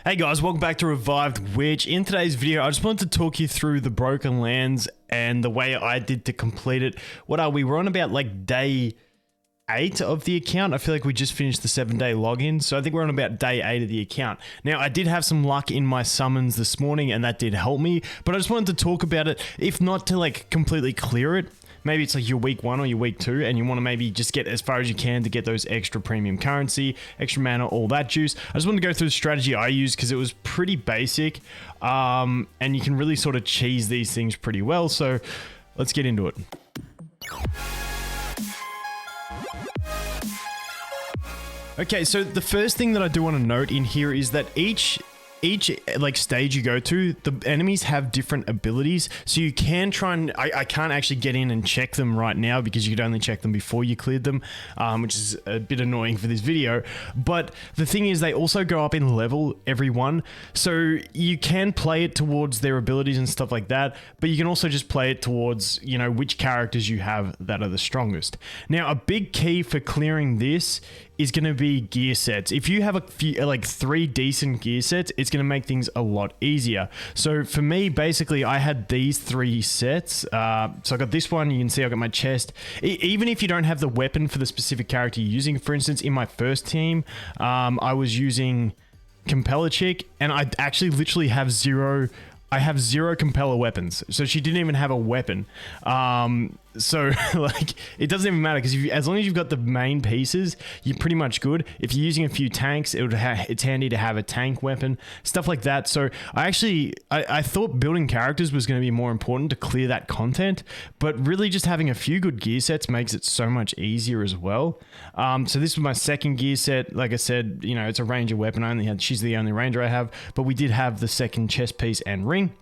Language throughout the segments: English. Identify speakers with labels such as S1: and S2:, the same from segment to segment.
S1: Hey guys, welcome back to Revived Witch. In today's video, I just wanted to talk you through the Broken Lands and the way I did to complete it. What are we? We're on about like day 8 of the account. I feel like we just finished the 7-day login, so I think we're on about day 8 of the account. Now, I did have some luck in my summons this morning, and that did help me, but I just wanted to talk about it, if not to like completely clear it. Maybe it's like your week 1 or your week 2 and you want to maybe just get as far as you can to get those extra premium currency, extra mana, all that juice. I just wanted to go through the strategy I used because it was pretty basic, and you can really sort of cheese these things pretty well. So let's get into it. Okay, so the first thing that I do want to note in here is that each like stage you go to, the enemies have different abilities, so you can try and I can't actually get in and check them right now because you could only check them before you cleared them, which is a bit annoying for this video. But the thing is, they also go up in level, every one, so you can play it towards their abilities and stuff like that, but you can also just play it towards, you know, which characters you have that are the strongest. Now, a big key for clearing this is going to be gear sets. If you have a few, like 3 decent gear sets, it's going to make things a lot easier. So for me, basically, I had these 3 sets. So I got this one. You can see I got my chest. Even if you don't have the weapon for the specific character you're using, for instance, in my first team, I was using Compeller Chick, and I actually literally have zero Compeller weapons, so she didn't even have a weapon. So like, it doesn't even matter because as long as you've got the main pieces, you're pretty much good. If you're using a few tanks, it's handy to have a tank weapon, stuff like that. So I thought building characters was going to be more important to clear that content, but really just having a few good gear sets makes it so much easier as well. So this was my second gear set. Like I said, you know, it's a ranger weapon. She's the only ranger I have, but we did have the second chest piece and ring.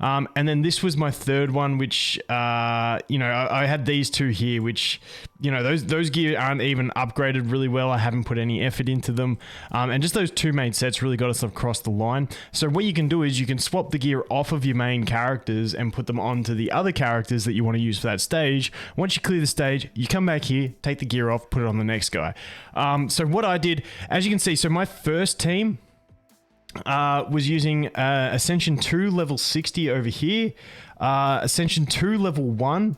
S1: And then this was my third one, which, you know, I had these 2 here, which, you know, those gear aren't even upgraded really well. I haven't put any effort into them. And just those 2 main sets really got us across the line. So what you can do is you can swap the gear off of your main characters and put them onto the other characters that you want to use for that stage. Once you clear the stage, you come back here, take the gear off, put it on the next guy. So what I did, as you can see, so my first team was using Ascension 2 level 60 over here, Ascension 2 level 1,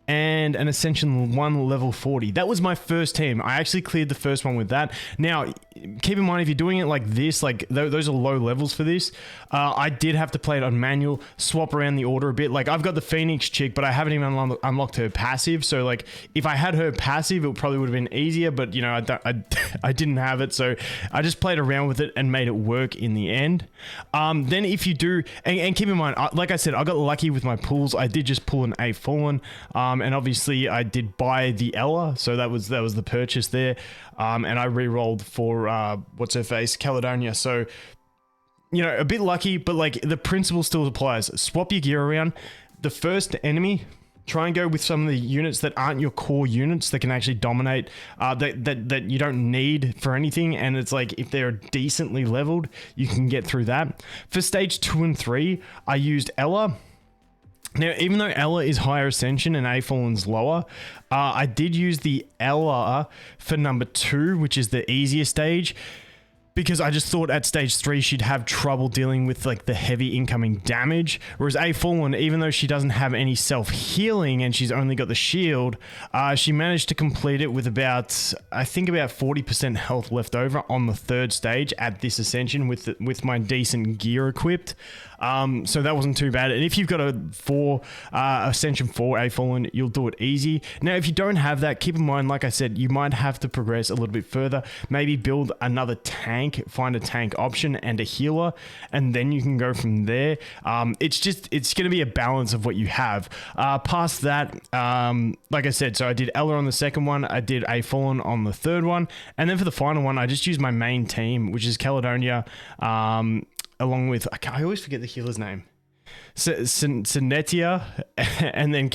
S1: and an Ascension 1 level 40. That was my first team. I actually cleared the first one with that. Now, keep in mind, if you're doing it like this, like those are low levels for this, I did have to play it on manual, swap around the order a bit. Like, I've got the Phoenix chick, but I haven't even unlocked her passive. So like, if I had her passive, it probably would have been easier, but you know, I didn't have it. So I just played around with it and made it work in the end. Then if you do, and keep in mind, like I said, I got lucky with my pulls. I did just pull an A Fallen, and obviously I did buy the Ella, so that was the purchase there, and I re-rolled for what's her face, Caledonia. So, you know, a bit lucky, but like the principle still applies. Swap your gear around. The first enemy, try and go with some of the units that aren't your core units that can actually dominate, that you don't need for anything. And it's like, if they're decently leveled, you can get through that. For stage 2 and 3, I used Ella. Now, even though Ella is higher ascension and A Fallen's lower, I did use the Ella for number 2, which is the easier stage, because I just thought at stage 3 she'd have trouble dealing with like the heavy incoming damage, whereas A Fallen, even though she doesn't have any self-healing and she's only got the shield, she managed to complete it with about, I think about 40% health left over on the 3rd stage at this ascension with my decent gear equipped. So that wasn't too bad. And if you've got a Ascension 4 A Fallen, you'll do it easy. Now, if you don't have that, keep in mind, like I said, you might have to progress a little bit further. Maybe build another tank, find a tank option and a healer, and then you can go from there. It's going to be a balance of what you have. Past that, like I said, so I did Ella on the second one, I did A Fallen on the third one, and then for the final one, I just used my main team, which is Caledonia, along with, I always forget the healer's name, Sinetia, and then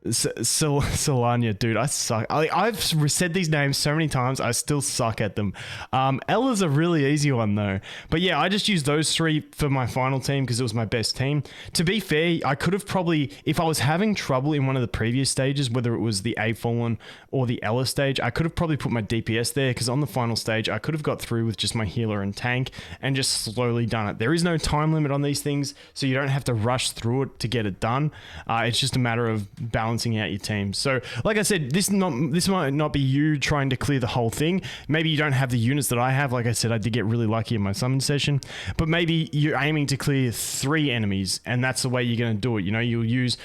S1: Solania, dude, I suck. I've said these names so many times, I still suck at them. Ella's a really easy one though. But yeah, I just used those three for my final team because it was my best team. To be fair, I could have probably, if I was having trouble in one of the previous stages, whether it was the A Fallen or the Ella stage, I could have probably put my DPS there because on the final stage, I could have got through with just my healer and tank and just slowly done it. There is no time limit on these things, so you don't have to rush through it to get it done. It's just a matter of balancing out your team. So like I said, this might not be you trying to clear the whole thing. Maybe you don't have the units that I have. Like I said, I did get really lucky in my summon session, but maybe you're aiming to clear 3 enemies and that's the way you're going to do it. You know, you'll use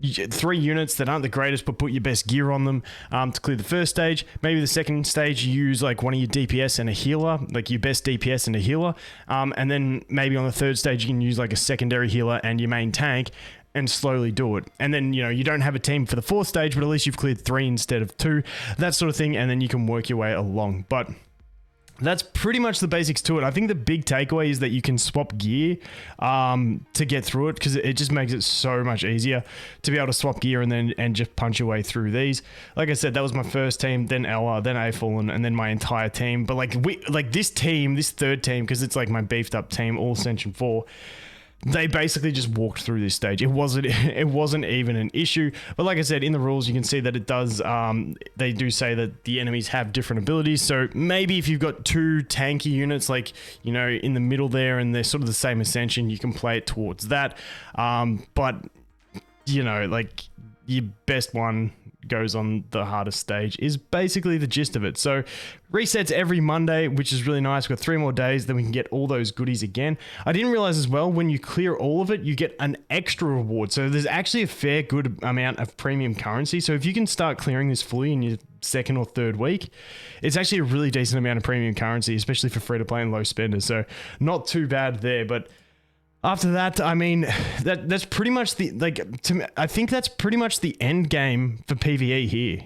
S1: 3 units that aren't the greatest, but put your best gear on them to clear the first stage. Maybe the second stage you use like one of your DPS and a healer, like your best DPS and a healer. And then maybe on the third stage you can use like a secondary healer and your main tank and slowly do it. And then, you know, you don't have a team for the 4th stage, but at least you've cleared 3 instead of 2, that sort of thing. And then you can work your way along. But that's pretty much the basics to it. I think the big takeaway is that you can swap gear to get through it because it just makes it so much easier to be able to swap gear and just punch your way through these. Like I said, that was my first team, then Ella, then A Fallen, and then my entire team. But like this team, this third team, because it's like my beefed up team, all Ascension 4, they basically just walked through this stage. It wasn't even an issue. But like I said, in the rules, you can see that it does, they do say that the enemies have different abilities. So maybe if you've got 2 tanky units, like, you know, in the middle there, and they're sort of the same ascension, you can play it towards that. But, you know, like, your best one goes on the hardest stage is basically the gist of it. So resets every Monday, which is really nice. We've got 3 more days, then we can get all those goodies again. I didn't realize as well, when you clear all of it, you get an extra reward. So there's actually a fair good amount of premium currency. So if you can start clearing this fully in your 2nd or 3rd week, it's actually a really decent amount of premium currency, especially for free to play and low spenders. So not too bad there. But after that, I mean, that's pretty much the, like, to me, I think that's pretty much the end game for PvE here.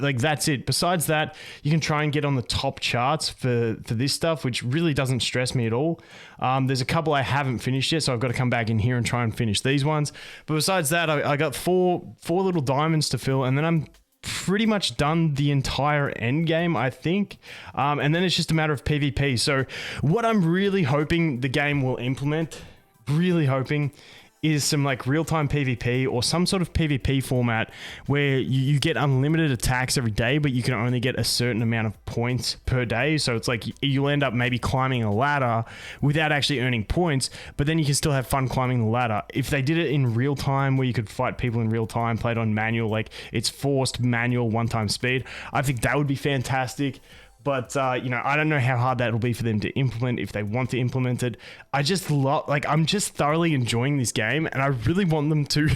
S1: Like that's it. Besides that, you can try and get on the top charts for this stuff, which really doesn't stress me at all. There's a couple I haven't finished yet, so I've got to come back in here and try and finish these ones. But besides that, I got four little diamonds to fill, and then I'm pretty much done the entire end game, I think. And then it's just a matter of PvP. So what I'm really hoping the game will implement, really hoping, is some like real-time PvP or some sort of PvP format where you get unlimited attacks every day, but you can only get a certain amount of points per day. So it's like you'll end up maybe climbing a ladder without actually earning points, but then you can still have fun climbing the ladder. If they did it in real time, where you could fight people in real time, played on manual, like it's forced manual one-time speed, I think that would be fantastic. But, you know, I don't know how hard that'll be for them to implement, if they want to implement it. I just love, like, I'm just thoroughly enjoying this game, and I really want them to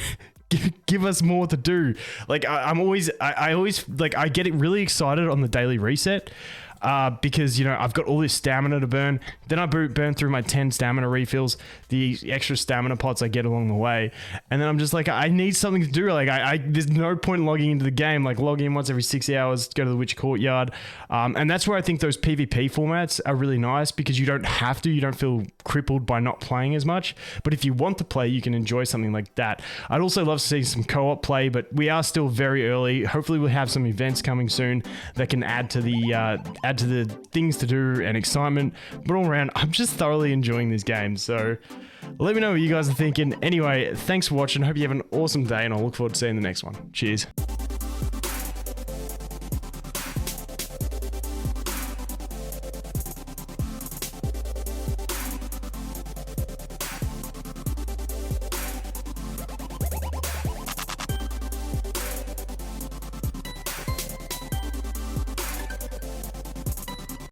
S1: give us more to do. Like, I always, like, I get really excited on the daily reset. Because, you know, I've got all this stamina to burn. Then I burn through my 10 stamina refills, the extra stamina pots I get along the way. And then I'm just like, I need something to do. Like, there's no point logging into the game. Like, log in once every 6 hours, go to the Witch Courtyard. And that's where I think those PvP formats are really nice, because you don't have to. You don't feel crippled by not playing as much. But if you want to play, you can enjoy something like that. I'd also love to see some co-op play, but we are still very early. Hopefully we'll have some events coming soon that can add to the things to do and excitement. But all around, I'm just thoroughly enjoying this game. So let me know what you guys are thinking. Anyway, thanks for watching. Hope you have an awesome day, and I'll look forward to seeing the next one. Cheers.